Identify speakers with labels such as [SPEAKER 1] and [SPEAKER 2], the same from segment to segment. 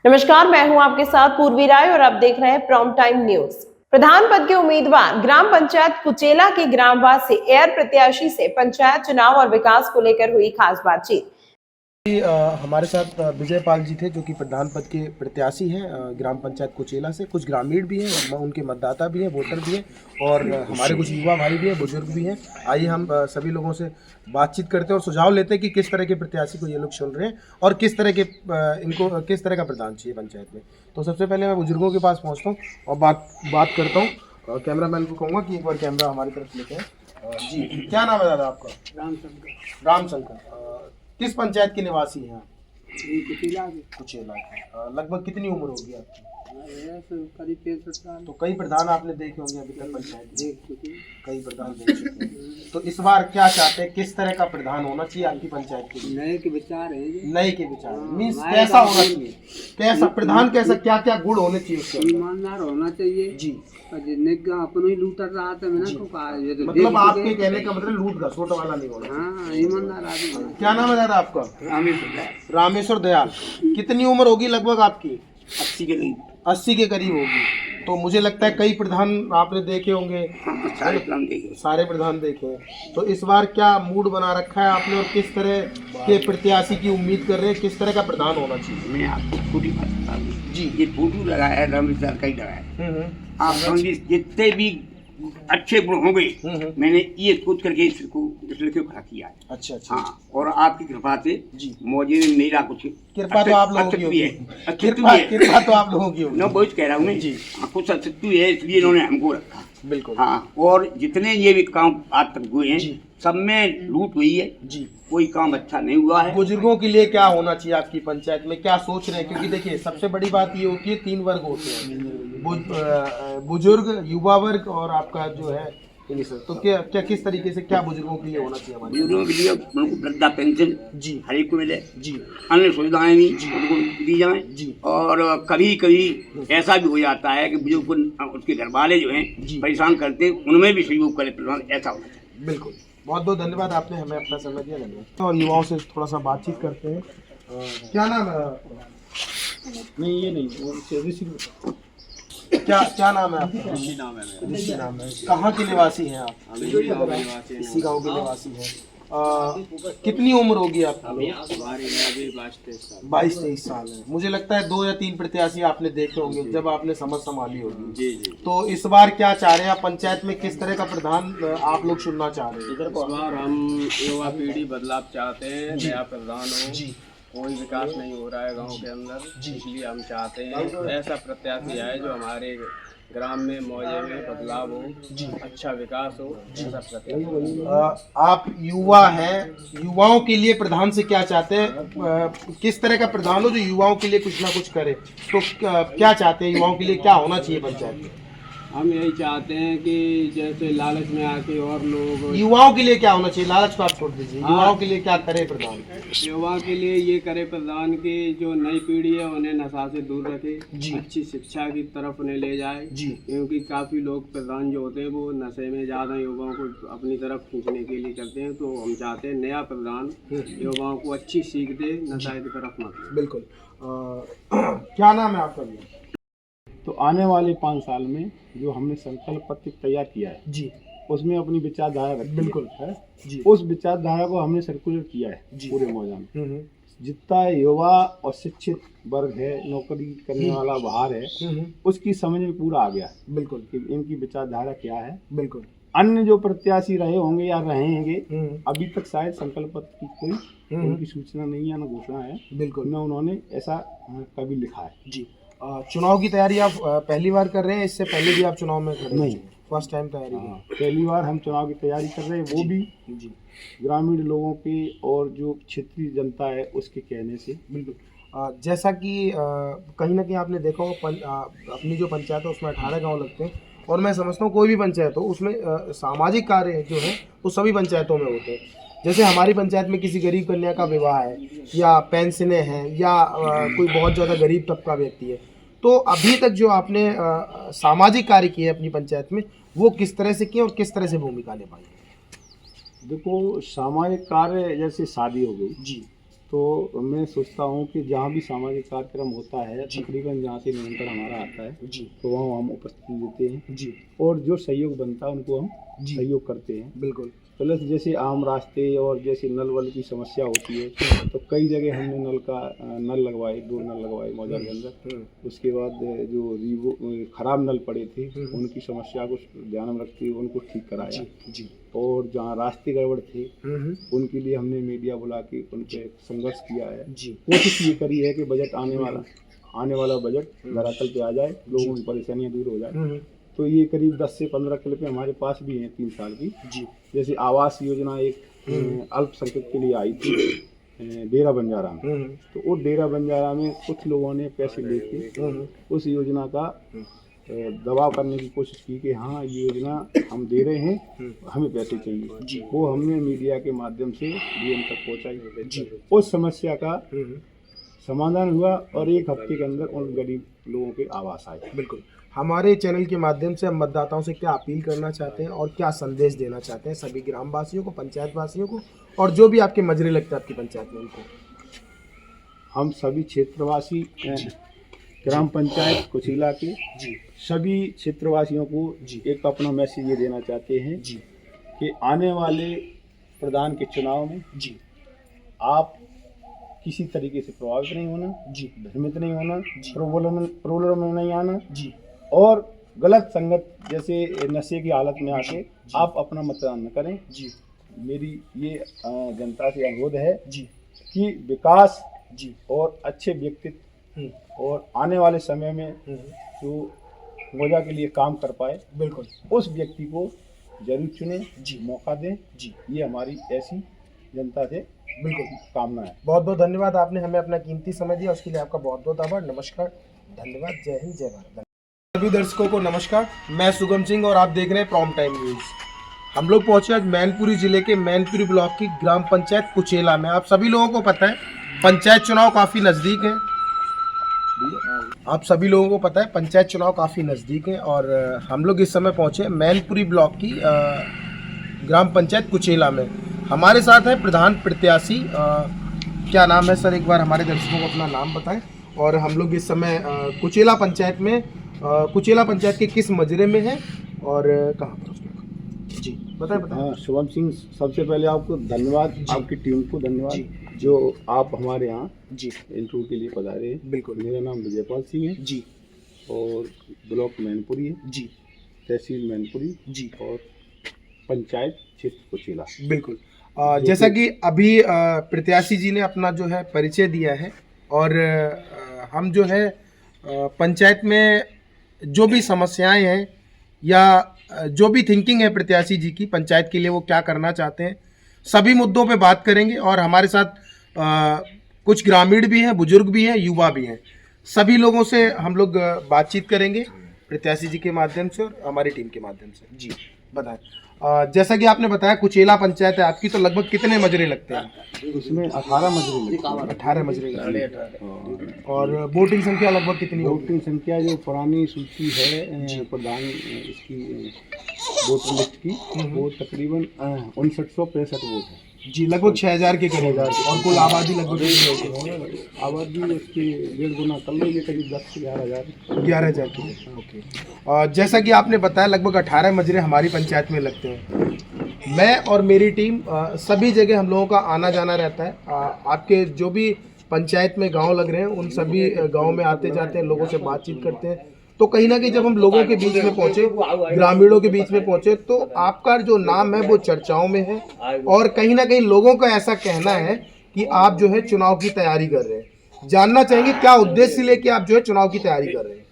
[SPEAKER 1] नमस्कार, मैं हूं आपके साथ पूर्वी राय और आप देख रहे हैं प्राइम टाइम न्यूज। प्रधान पद के उम्मीदवार ग्राम पंचायत कुचेला के ग्रामवासी एयर प्रत्याशी से पंचायत चुनाव और विकास को लेकर हुई खास बातचीत।
[SPEAKER 2] हमारे साथ विजय पाल जी थे जो कि प्रधान पद के प्रत्याशी हैं ग्राम पंचायत कुचेला से। कुछ ग्रामीण भी हैं, उनके मतदाता भी हैं, वोटर भी हैं और हमारे कुछ युवा भाई भी हैं, बुजुर्ग भी हैं। आइए हम सभी लोगों से बातचीत करते हैं और सुझाव लेते हैं कि किस तरह के प्रत्याशी को ये लोग चुन रहे हैं और किस तरह के इनको किस तरह का प्रधान चाहिए पंचायत में। तो सबसे पहले मैं बुजुर्गों के पास पहुँचता हूँ और बात करता हूँ। कैमरा मैन को कहूँगा कि एक बार कैमरा हमारी तरफ लेके आए। जी, क्या नाम है दादा आपका? रामशंकर। किस पंचायत के निवासी हैं आप? कुचेला के। लगभग कितनी उम्र होगी आपकी?
[SPEAKER 3] करीब 65 साल।
[SPEAKER 2] तो कई प्रधान आपने देखे होंगे अभी तक पंचायत में, कई प्रधान देख चुके हैं। तो इस बार क्या चाहते हैं, किस तरह का प्रधान होना चाहिए आपकी पंचायत के लिए?
[SPEAKER 3] नए के विचार है।
[SPEAKER 2] नए के विचार मीन्स कैसा होना चाहिए, कैसा प्रधान, कैसा क्या क्या गुण होने चाहिए उसके?
[SPEAKER 3] ईमानदार होना चाहिए जी। अपन ही लूटर रहा था मैंने तो कहा ये तो
[SPEAKER 2] मतलब आपके कहने का मतलब लूट का छोटा वाला नहीं होना।
[SPEAKER 3] हाँ, ईमानदार आदमी।
[SPEAKER 2] क्या नाम है दादा आपका? रामेश्वर दयाल। कितनी उम्र होगी लगभग आपकी?
[SPEAKER 3] 80 के करीब।
[SPEAKER 2] 80 के करीब होगी। तो मुझे लगता है कई प्रधान आपने देखे होंगे। सारे प्रधान देखे हैं। तो इस बार क्या मूड बना रखा है आपने और किस तरह के प्रत्याशी की उम्मीद कर रहे हैं, किस तरह का प्रधान होना चाहिए?
[SPEAKER 3] मैं आपको पूरी बात बता दूं
[SPEAKER 2] जी।
[SPEAKER 3] ये फोटो लगा है रामेश्वर का ही लगा है। आप समझिए जितने भी अच्छे गुण होंगे मैंने ये सोच करके इस लड़के को खड़ा किया है।
[SPEAKER 2] अच्छा अच्छा।
[SPEAKER 3] हाँ, और आपकी कृपा से
[SPEAKER 2] जी
[SPEAKER 3] मौजे में मेरा कुछ
[SPEAKER 2] कृपा तो आप लोगों की होगी। कृपा तो आप लोगों की होगी।
[SPEAKER 3] मैं बहुत कह रहा हूँ
[SPEAKER 2] जी।
[SPEAKER 3] कुछ अस्तित्व है इसलिए इन्होंने हमको रखा।
[SPEAKER 2] बिल्कुल।
[SPEAKER 3] हाँ, और जितने ये भी काम आज तक हुए हैं सब में लूट हुई है
[SPEAKER 2] जी।
[SPEAKER 3] कोई काम अच्छा नहीं हुआ है।
[SPEAKER 2] बुजुर्गों के लिए क्या होना चाहिए आपकी पंचायत में, क्या सोच रहे हैं? क्योंकि देखिए सबसे बड़ी बात ये होती है 3 वर्ग होते हैं, बुजुर्ग, युवा वर्ग और आपका जो है तो क्या किस तरीके से क्या बुजुर्गों के लिए होना चाहिए हमारे?
[SPEAKER 3] बुजुर्गों के लिए उनको वृद्धा पेंशन
[SPEAKER 2] जी
[SPEAKER 3] हर एक को मिले
[SPEAKER 2] जी,
[SPEAKER 3] अन्य सुविधाएं भी उनको दी जाएं
[SPEAKER 2] जी।
[SPEAKER 3] और कभी कभी ऐसा भी हो जाता है कि बुजुर्ग को उसके घर वाले जो हैं परेशान करते हैं, उनमें भी सहयोग करे प्रधान, ऐसा होना चाहिए।
[SPEAKER 2] बिल्कुल। बहुत बहुत धन्यवाद, आपने हमें अपना समय दिया। धन्यवाद। और युवाओं से थोड़ा सा बातचीत करते हैं। क्या नाम है? नहीं ये नहीं, क्या नाम है आपका?
[SPEAKER 4] ऋषि नाम है मेरा।
[SPEAKER 2] ऋषि नाम है। कहाँ के निवासी हैं आप?
[SPEAKER 4] हम इसी गाँव के निवासी हैं।
[SPEAKER 2] इसी गाँव के निवासी हैं। कितनी उम्र होगी आपकी?
[SPEAKER 4] हमारी है अभी 22-23 साल।
[SPEAKER 2] 22-23 साल है। मुझे लगता है 2 या 3 प्रत्याशी आपने देखे होंगे जब आपने समझ संभाली होगी।
[SPEAKER 4] जी जी।
[SPEAKER 2] तो इस बार क्या चाह रहे हैं आप पंचायत में, किस तरह का प्रधान आप लोग चुनना चाह रहे हैं?
[SPEAKER 4] इस बार हम युवा पीढ़ी बदलाव चाहते हैं, नया प्रधान हो।
[SPEAKER 2] जी।
[SPEAKER 4] कोई विकास नहीं हो रहा है गांव के अंदर, इसलिए हम चाहते हैं ऐसा प्रत्याशी आए जो हमारे ग्राम में मौजे में बदलाव हो, अच्छा विकास हो, ऐसा प्रत्याशी।
[SPEAKER 2] आप युवा हैं, युवाओं के लिए प्रधान से क्या चाहते हैं? किस तरह का प्रधान हो जो युवाओं के लिए कुछ ना कुछ करे? तो क्या चाहते हैं, युवाओं के लिए क्या होना चाहिए पंचायत में?
[SPEAKER 4] हम यही चाहते हैं कि जैसे लालच में आके और लोग,
[SPEAKER 2] युवाओं के लिए क्या होना चाहिए? लालच को आप छोड़ दीजिए, युवाओं के लिए क्या करे प्रधान?
[SPEAKER 4] युवा के लिए ये करे प्रधान की जो नई पीढ़ी है उन्हें नशा से दूर रखे, अच्छी शिक्षा की तरफ उन्हें ले जाए
[SPEAKER 2] जी।
[SPEAKER 4] क्योंकि काफ़ी लोग प्रधान जो होते हैं वो नशे में ज़्यादा युवाओं को अपनी तरफ खींचने के लिए करते हैं। तो हम चाहते हैं नया प्रधान युवाओं को अच्छी सीख दे, नशा की तरफ मत।
[SPEAKER 2] बिल्कुल। क्या नाम है आपका?
[SPEAKER 5] तो आने वाले 5 साल में जो हमने संकल्प पत्र तैयार किया है
[SPEAKER 2] जी,
[SPEAKER 5] उसमें अपनी विचारधारा रखी
[SPEAKER 2] बिल्कुल
[SPEAKER 5] है
[SPEAKER 2] जी।
[SPEAKER 5] उस विचारधारा को हमने सर्कुलर किया है पूरे मौजा में। जितना युवा और शिक्षित वर्ग है, नौकरी करने वाला बाहर है, उसकी समझ में पूरा आ गया है।
[SPEAKER 2] बिल्कुल
[SPEAKER 5] कि इनकी विचारधारा क्या है।
[SPEAKER 2] बिल्कुल।
[SPEAKER 5] अन्य जो प्रत्याशी रहे होंगे या रहेंगे, अभी तक शायद संकल्प पत्र की कोई उनकी सूचना नहीं है, न घोषणा है,
[SPEAKER 2] बिल्कुल,
[SPEAKER 5] न उन्होंने ऐसा कभी लिखा है।
[SPEAKER 2] जी। चुनाव की तैयारी आप पहली बार कर रहे हैं? इससे पहले भी आप चुनाव में खड़े?
[SPEAKER 5] नहीं,
[SPEAKER 2] फर्स्ट टाइम तैयारी है।
[SPEAKER 5] पहली बार हम चुनाव की तैयारी कर रहे हैं, वो भी
[SPEAKER 2] जी
[SPEAKER 5] ग्रामीण लोगों के और जो क्षेत्रीय जनता है उसके कहने से।
[SPEAKER 2] बिल्कुल। जैसा कि कहीं ना कहीं आपने देखा हो अपनी जो पंचायत है उसमें 18 गांव लगते हैं और मैं समझता हूँ कोई भी पंचायत हो उसमें सामाजिक कार्य जो है वो सभी पंचायतों में होते हैं। जैसे हमारी पंचायत में किसी गरीब कन्या का विवाह है या पेंशनें हैं या कोई बहुत ज़्यादा गरीब तबका व्यक्ति है, तो अभी तक जो आपने सामाजिक कार्य किए अपनी पंचायत में वो किस तरह से किए और किस तरह से भूमिका निभाई?
[SPEAKER 5] देखो, सामाजिक कार्य जैसे शादी हो गई
[SPEAKER 2] जी,
[SPEAKER 5] तो मैं सोचता हूँ कि जहाँ भी सामाजिक कार्यक्रम होता है तकरीबन जहाँ से निरंतर हमारा आता है
[SPEAKER 2] जी
[SPEAKER 5] तो वहाँ हम उपस्थिति देते हैं
[SPEAKER 2] जी
[SPEAKER 5] और जो सहयोग बनता है उनको हम
[SPEAKER 2] जी।
[SPEAKER 5] सहयोग करते हैं।
[SPEAKER 2] बिल्कुल।
[SPEAKER 5] प्लस जैसे आम रास्ते और जैसे नल वल की समस्या होती है तो कई जगह हमने नल लगवाए, 2 नल लगवाए मौजा के अंदर। उसके बाद जो खराब नल पड़े थे उनकी समस्या को ध्यान में रखते हुए उनको ठीक कराया
[SPEAKER 2] जी।
[SPEAKER 5] और जहाँ रास्ते गड़बड़ थे उनके लिए हमने मीडिया बुला के उनके संघर्ष किया है
[SPEAKER 2] जी।
[SPEAKER 5] कोशिश ये करी है कि बजट आने वाला बजट धरातल पे आ जाए, लोगों की परेशानियाँ दूर हो जाए। तो ये करीब 10 से 15 क्लिपें हमारे पास भी हैं 3 साल की
[SPEAKER 2] जी।
[SPEAKER 5] जैसे आवास योजना एक अल्पसंख्यक के लिए आई थी डेरा बंजारा में। तो वो डेरा बंजारा में कुछ लोगों ने पैसे लेके उस योजना का दबाव करने की कोशिश की कि हाँ ये योजना हम दे रहे हैं, हमें पैसे चाहिए। वो हमने मीडिया के माध्यम से डीएम तक पहुँचाई। उस समस्या का समाधान हुआ और 1 हफ्ते के अंदर उन गरीब लोगों के आवास आए।
[SPEAKER 2] बिल्कुल। हमारे चैनल के माध्यम से हम मतदाताओं से क्या अपील करना चाहते हैं और क्या संदेश देना चाहते हैं सभी ग्रामवासियों को, पंचायत वासियों को और जो भी आपके मजरे लगते हैं आपकी पंचायत में उनको?
[SPEAKER 5] हम सभी क्षेत्रवासी ग्राम पंचायत कुचेला के सभी क्षेत्रवासियों को एक अपना मैसेज ये देना चाहते हैं कि आने वाले प्रधान के चुनाव में आप किसी तरीके से प्रभावित नहीं होना, भ्रमित नहीं होना, प्रलोभन में नहीं आना और गलत संगत जैसे नशे की हालत में आके आप अपना मतदान न करें। मेरी ये जनता से अनुरोध है कि विकास और अच्छे व्यक्तित्व और आने वाले समय में जो मौजा के लिए काम कर पाए
[SPEAKER 2] बिल्कुल
[SPEAKER 5] उस व्यक्ति को जरूर चुने, मौका दें। ये हमारी ऐसी जनता से
[SPEAKER 2] बिल्कुल
[SPEAKER 5] कामना है।
[SPEAKER 2] बहुत बहुत धन्यवाद, आपने हमें अपना कीमती समय दिया, उसके लिए आपका बहुत बहुत आभार। नमस्कार, धन्यवाद, जय हिंद, जय भारत। सभी दर्शकों को नमस्कार, मैं सुगम सिंह और आप देख रहे हैं प्रॉम टाइम न्यूज़। हम लोग पहुंचे आज मैनपुरी जिले के मैनपुरी ब्लॉक की ग्राम पंचायत कुचेला में। आप सभी लोगों को पता है पंचायत चुनाव काफ़ी नज़दीक है। आप सभी लोगों को पता है पंचायत चुनाव काफ़ी नज़दीक है और हम लोग इस समय पहुंचे मैनपुरी ब्लॉक की ग्राम पंचायत कुचेला में। हमारे साथ है प्रधान प्रत्याशी, क्या नाम है सर, एक बार हमारे दर्शकों को अपना नाम बताएं। और हम लोग इस समय कुचेला पंचायत में कुचेला पंचायत के किस मजरे में है और कहाँ पर जी बताएं।
[SPEAKER 5] हाँ, शुभम सिंह, सबसे पहले आपको धन्यवाद, आपकी टीम को धन्यवाद जो आप हमारे यहाँ इंटरव्यू के लिए पधारे हैं।
[SPEAKER 2] बिल्कुल।
[SPEAKER 5] मेरा नाम विजयपाल सिंह है
[SPEAKER 2] जी
[SPEAKER 5] और ब्लॉक मैनपुरी है
[SPEAKER 2] जी,
[SPEAKER 5] तहसील मैनपुरी जी और पंचायत क्षेत्र कुचेला।
[SPEAKER 2] बिल्कुल। जैसा कि अभी प्रत्याशी जी ने अपना जो है परिचय दिया है और हम जो है पंचायत में जो भी समस्याएं हैं या जो भी थिंकिंग है प्रत्याशी जी की पंचायत के लिए, वो क्या करना चाहते हैं, सभी मुद्दों पे बात करेंगे। और हमारे साथ कुछ ग्रामीण भी हैं, बुजुर्ग भी हैं, युवा भी हैं, सभी लोगों से हम लोग बातचीत करेंगे प्रत्याशी जी के माध्यम से और हमारी टीम के माध्यम से। जी बताएं। जैसा कि आपने बताया कुचेला पंचायत है आपकी, तो लगभग कितने मजरे लगते हैं?
[SPEAKER 5] उसमें 18 मजरे लगते हैं।
[SPEAKER 2] 18 मजरे लगते हैं। और वोटिंग संख्या लगभग कितनी होगी?
[SPEAKER 5] वोटिंग संख्या जो पुरानी सूची है प्रधान इसकी वोटर लिस्ट की, वो तकरीबन 5965 वोट है
[SPEAKER 2] जी, लगभग 6000 के करीब। और कुल आबादी लगभग
[SPEAKER 5] आबादी उसकी 1.5 गुना कर लीजिए, करीब 10 से
[SPEAKER 2] 11,000 की। ओके। जैसा कि आपने बताया लगभग 18 मजरे हमारी पंचायत में लगते हैं। मैं और मेरी टीम सभी जगह हम लोगों का आना जाना रहता है। आपके जो भी पंचायत में गांव लग रहे हैं उन सभी गांव में आते जाते हैं, लोगों से बातचीत करते हैं। तो कहीं ना कहीं जब हम लोगों के बीच में पहुंचे, ग्रामीणों के बीच में पहुंचे, तो आपका जो नाम है वो चर्चाओं में है और कहीं ना कहीं लोगों का ऐसा कहना है कि आप जो है चुनाव की तैयारी कर रहे हैं। जानना चाहेंगे क्या उद्देश्य लेके आप जो है चुनाव की तैयारी कर रहे हैं?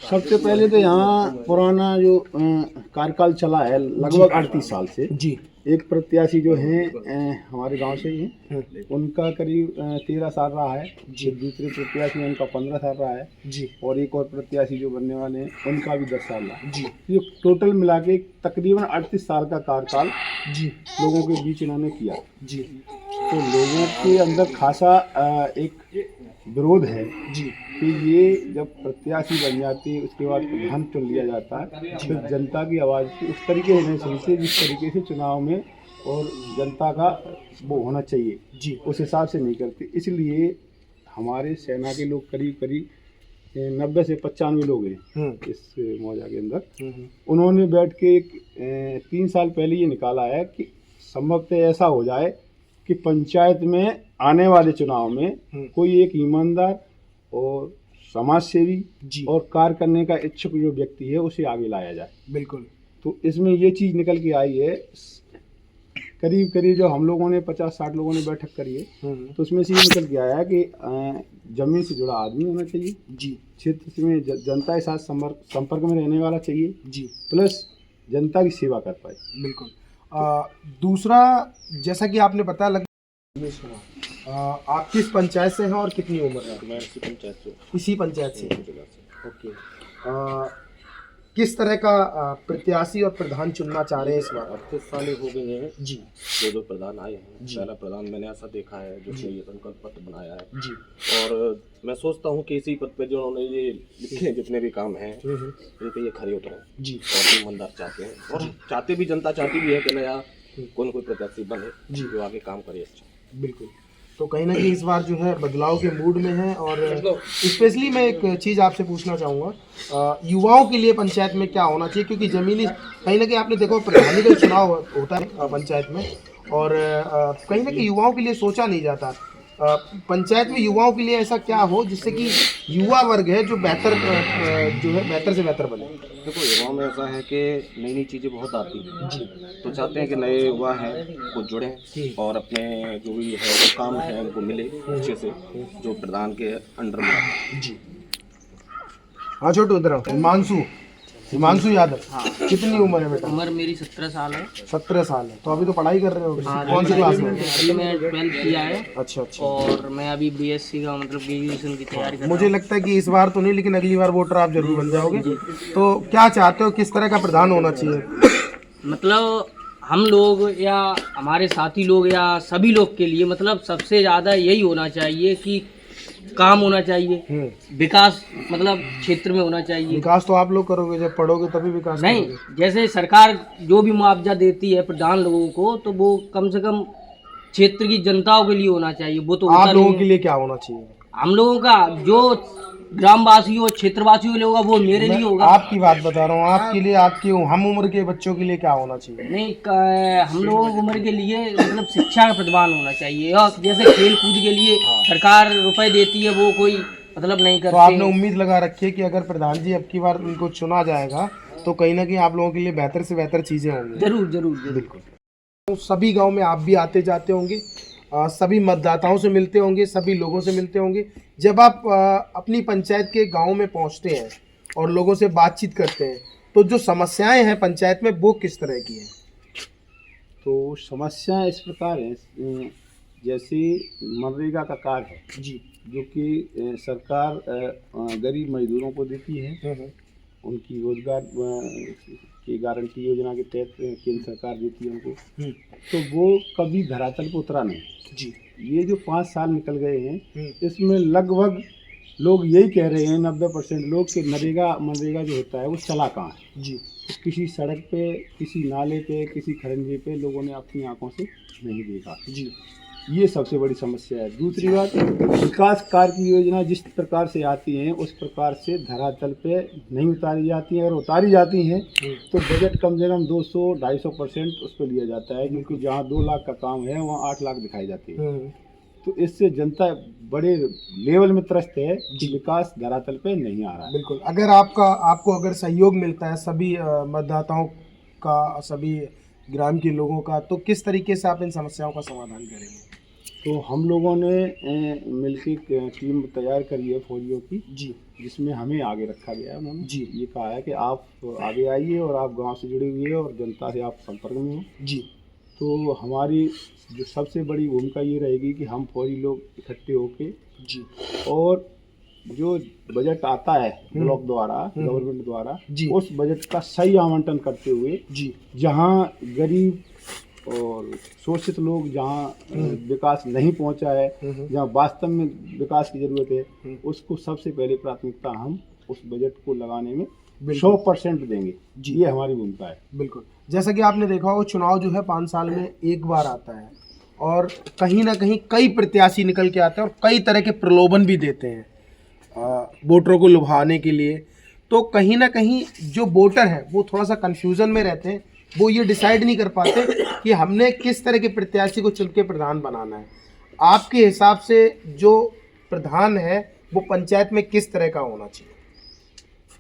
[SPEAKER 5] सबसे पहले तो यहाँ पुराना जो कार्यकाल चला है लगभग 38 साल से
[SPEAKER 2] जी,
[SPEAKER 5] एक प्रत्याशी जो हैं हमारे गांव से ही हैं, उनका करीब 13 साल रहा है जी। दूसरे प्रत्याशी उनका 15 साल रहा है
[SPEAKER 2] जी,
[SPEAKER 5] और एक और प्रत्याशी जो बनने वाले हैं उनका भी 10 साल रहा है
[SPEAKER 2] जी।
[SPEAKER 5] ये टोटल मिला के तकरीबन 38 साल का कार्यकाल
[SPEAKER 2] जी,
[SPEAKER 5] लोगों के बीच इन्होंने किया
[SPEAKER 2] जी,
[SPEAKER 5] तो लोगों के अंदर खासा एक विरोध है
[SPEAKER 2] जी,
[SPEAKER 5] कि ये जब प्रत्याशी बन जाते हैं उसके बाद प्रधान चुन लिया जाता है, फिर जनता की आवाज़ की उस तरीके से नहीं सुनते जिस तरीके से चुनाव में और जनता का वो होना चाहिए
[SPEAKER 2] जी।
[SPEAKER 5] उस हिसाब से नहीं करते। इसलिए हमारे सेना के लोग करीब करीब 90 से 95 लोग हैं इस मौजा के अंदर। उन्होंने बैठ के 3 साल पहले ये निकाला है कि संभवतः ऐसा हो जाए कि पंचायत में आने वाले चुनाव में कोई एक ईमानदार और समाज सेवी और कार्य करने का इच्छुक जो व्यक्ति है उसे आगे लाया जाए।
[SPEAKER 2] बिल्कुल।
[SPEAKER 5] तो इसमें ये चीज़ निकल के आई है। करीब करीब जो हम लोगों ने 50-60 लोगों ने बैठक करी है तो उसमें से ये निकल के आया कि जमीन से जुड़ा आदमी होना चाहिए
[SPEAKER 2] जी।
[SPEAKER 5] क्षेत्र में जनता के साथ संपर्क में रहने वाला चाहिए
[SPEAKER 2] जी।
[SPEAKER 5] प्लस जनता की सेवा कर पाए।
[SPEAKER 2] बिल्कुल। दूसरा, जैसा कि आपने पता लगा आप किस पंचायत से हैं और कितनी उम्र है?
[SPEAKER 6] मैं इसी पंचायत से
[SPEAKER 2] इसी पंचायत से। ओके। किस तरह का प्रत्याशी और प्रधान चुनना चाह रहे हैं इस बार?
[SPEAKER 6] 38 साल हो गए हैं
[SPEAKER 2] जी।
[SPEAKER 6] जो प्रधान आए हैं। पहला प्रधान मैंने ऐसा देखा है जो ये संकल्प पत्र बनाया है
[SPEAKER 2] जी।
[SPEAKER 6] और मैं सोचता हूँ कि इसी पद पे जो उन्होंने ये लिखे जितने भी काम हैं इन पे ये खरे उतरे
[SPEAKER 2] जी।
[SPEAKER 6] और ईमानदार चाहते हैं और चाहते भी, जनता चाहती भी है कि नया कोई न कोई प्रत्याशी बने जो आगे काम करे अच्छा।
[SPEAKER 2] बिल्कुल। तो कहीं ना कहीं इस बार जो है बदलाव के मूड में है। और स्पेशली मैं एक चीज़ आपसे पूछना चाहूँगा, युवाओं के लिए पंचायत में क्या होना चाहिए? क्योंकि ज़मीनी कहीं ना कहीं आपने देखो प्रधानी का चुनाव होता है पंचायत में और कहीं ना कहीं युवाओं के लिए सोचा नहीं जाता। पंचायत में युवाओं के लिए ऐसा क्या हो जिससे कि युवा वर्ग है जो बेहतर जो है बेहतर से बेहतर बने?
[SPEAKER 6] देखो, युवाओं में ऐसा है कि नई नई चीज़ें बहुत आती हैं जी, तो चाहते हैं कि नए युवा हैं वो जुड़ें और अपने जो भी है जो काम है उनको मिले अच्छे से जो प्रधान के अंडर में
[SPEAKER 2] जी। हाँ छोटू, इधर आओ। हिमांशु यादव। हाँ। कितनी उम्र है बेटा?
[SPEAKER 7] उम्र मेरी 17 साल है।
[SPEAKER 2] 17 साल है। तो अभी तो पढ़ाई कर रहे हो? कौन सी क्लास में?
[SPEAKER 7] अभी मैं 12th किया है।
[SPEAKER 2] अच्छा।
[SPEAKER 7] और मैं अभी BSc का मतलब ग्रेजुएशन की तैयारी कर रहा हूँ।
[SPEAKER 2] मुझे लगता है कि इस बार तो नहीं, लेकिन अगली बार वोटर आप जरूर बन जाओगे। तो क्या चाहते हो, किस तरह का प्रधान होना चाहिए?
[SPEAKER 7] मतलब हम लोग या हमारे साथी लोग या सभी लोग के लिए मतलब सबसे ज़्यादा यही होना चाहिए कि काम होना चाहिए, विकास मतलब क्षेत्र में होना चाहिए।
[SPEAKER 2] विकास तो आप लोग करोगे, जब पढ़ोगे तभी विकास
[SPEAKER 7] नहीं
[SPEAKER 2] करोगे।
[SPEAKER 7] जैसे सरकार जो भी मुआवजा देती है प्रधान लोगों को तो वो कम से कम क्षेत्र की जनताओं के लिए होना चाहिए। वो तो
[SPEAKER 2] आप लोगों के लिए क्या होना चाहिए?
[SPEAKER 7] हम लोगों का जो ग्रामवासियों क्षेत्रवासियों के लिए होगा वो मेरे लिए होगा।
[SPEAKER 2] आपकी बात बता रहा हूँ, आपके लिए, आपकी हम उम्र के बच्चों के लिए क्या होना चाहिए?
[SPEAKER 7] नहीं हम लोगों की उम्र के लिए मतलब शिक्षा का प्रदान होना चाहिए। और जैसे खेल कूद के लिए सरकार रुपए देती है वो कोई मतलब नहीं करते।
[SPEAKER 2] तो आपने उम्मीद लगा रखी है कि अगर प्रधान जी अब की बार उनको चुना जाएगा तो कहीं ना कहीं आप लोगों के लिए बेहतर से बेहतर चीजें होंगी?
[SPEAKER 7] जरूर जरूर जरूर।
[SPEAKER 2] तो सभी गाँव में आप भी आते जाते होंगे, सभी मतदाताओं से मिलते होंगे, सभी लोगों से मिलते होंगे। जब आप अपनी पंचायत के गांव में पहुंचते हैं और लोगों से बातचीत करते हैं तो जो समस्याएं हैं पंचायत में वो किस तरह की हैं?
[SPEAKER 5] तो समस्याएं इस प्रकार हैं, जैसे मनरेगा का कार्य है
[SPEAKER 2] जी,
[SPEAKER 5] जो कि सरकार गरीब मजदूरों को देती है, उनकी रोजगार की गारंटी योजना के तहत केंद्र सरकार देती है उनको, तो वो कभी धरातल पर उतरा नहीं
[SPEAKER 2] जी।
[SPEAKER 5] ये जो 5 साल निकल गए हैं इसमें लगभग लोग यही कह रहे हैं 90% लोग कि मनरेगा जो होता है वो चला कहाँ है
[SPEAKER 2] जी।
[SPEAKER 5] तो किसी सड़क पे, किसी नाले पे, किसी खरंजे पे लोगों ने अपनी आंखों से नहीं देखा जी। ये सबसे बड़ी समस्या है। दूसरी बात, विकास कार्य की योजना जिस प्रकार से आती हैं उस प्रकार से धरातल पे नहीं उतारी जाती हैं। अगर उतारी जाती हैं तो बजट कम से कम 200-250% उस पर लिया जाता है, क्योंकि जहाँ 2 लाख का काम है वहाँ 8 लाख दिखाई जाती है। तो इससे जनता बड़े लेवल में त्रस्त है कि विकास धरातल पे नहीं आ रहा है।
[SPEAKER 2] बिल्कुल। अगर आपको अगर सहयोग मिलता है सभी मतदाताओं का, सभी ग्राम के लोगों का, तो किस तरीके से आप इन समस्याओं का समाधान करेंगे?
[SPEAKER 5] तो हम लोगों ने मिलकर टीम तैयार करी है फौजियों की
[SPEAKER 2] जी,
[SPEAKER 5] जिसमें हमें आगे रखा गया है। उन्होंने
[SPEAKER 2] जी
[SPEAKER 5] ये कहा है कि आप आगे आइए और आप गांव से जुड़े हुए हैं और जनता से आप संपर्क में हो
[SPEAKER 2] जी।
[SPEAKER 5] तो हमारी जो सबसे बड़ी भूमिका ये रहेगी कि हम फौजी लोग इकट्ठे होके
[SPEAKER 2] जी
[SPEAKER 5] और जो बजट आता है ब्लॉक द्वारा, गवर्नमेंट द्वारा, उस बजट का सही आवंटन करते हुए
[SPEAKER 2] जी,
[SPEAKER 5] जहाँ गरीब और शोषित लोग, जहाँ विकास नहीं पहुँचा है, जहाँ वास्तव में विकास की ज़रूरत है, उसको सबसे पहले प्राथमिकता हम उस बजट को लगाने में 100% देंगे
[SPEAKER 2] जी।
[SPEAKER 5] ये हमारी भूमिका है।
[SPEAKER 2] बिल्कुल, जैसा कि आपने देखा हो चुनाव जो है 5 साल में एक बार आता है और कहीं ना कहीं कई प्रत्याशी निकल के आते हैं और कई तरह के प्रलोभन भी देते हैं वोटरों को लुभाने के लिए। तो कहीं ना कहीं जो वोटर है वो थोड़ा सा कंफ्यूजन में रहते हैं, वो ये डिसाइड नहीं कर पाते कि हमने किस तरह के प्रत्याशी को चुन के प्रधान बनाना है। आपके हिसाब से जो प्रधान है वो पंचायत में किस तरह का होना चाहिए?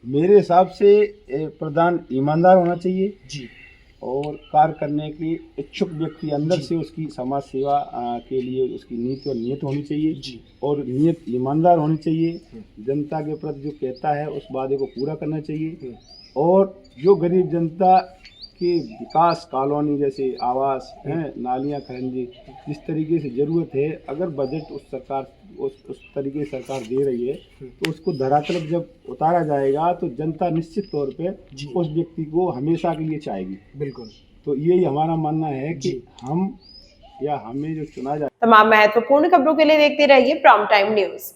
[SPEAKER 5] मेरे हिसाब से प्रधान ईमानदार होना चाहिए
[SPEAKER 2] जी
[SPEAKER 5] और कार्य करने की इच्छुक व्यक्ति अंदर से उसकी समाज सेवा के लिए उसकी नीति और नियत होनी चाहिए
[SPEAKER 2] जी।
[SPEAKER 5] और नियत ईमानदार होनी चाहिए। जनता के प्रति जो कहता है उस वादे को पूरा करना चाहिए और जो गरीब जनता के विकास कॉलोनी जैसे आवास हैं, नालियाँ खरंजी जिस तरीके से ज़रूरत है, अगर बजट उस सरकार उस तरीके से सरकार दे रही है तो उसको धरातल पर जब उतारा जाएगा तो जनता निश्चित तौर पे उस व्यक्ति को हमेशा के लिए चाहेगी।
[SPEAKER 2] बिल्कुल।
[SPEAKER 5] तो यही हमारा मानना है कि हम या हमें जो चुना जाए।
[SPEAKER 1] तमाम महत्वपूर्ण खबरों के लिए देखते रहिए प्राइम टाइम न्यूज।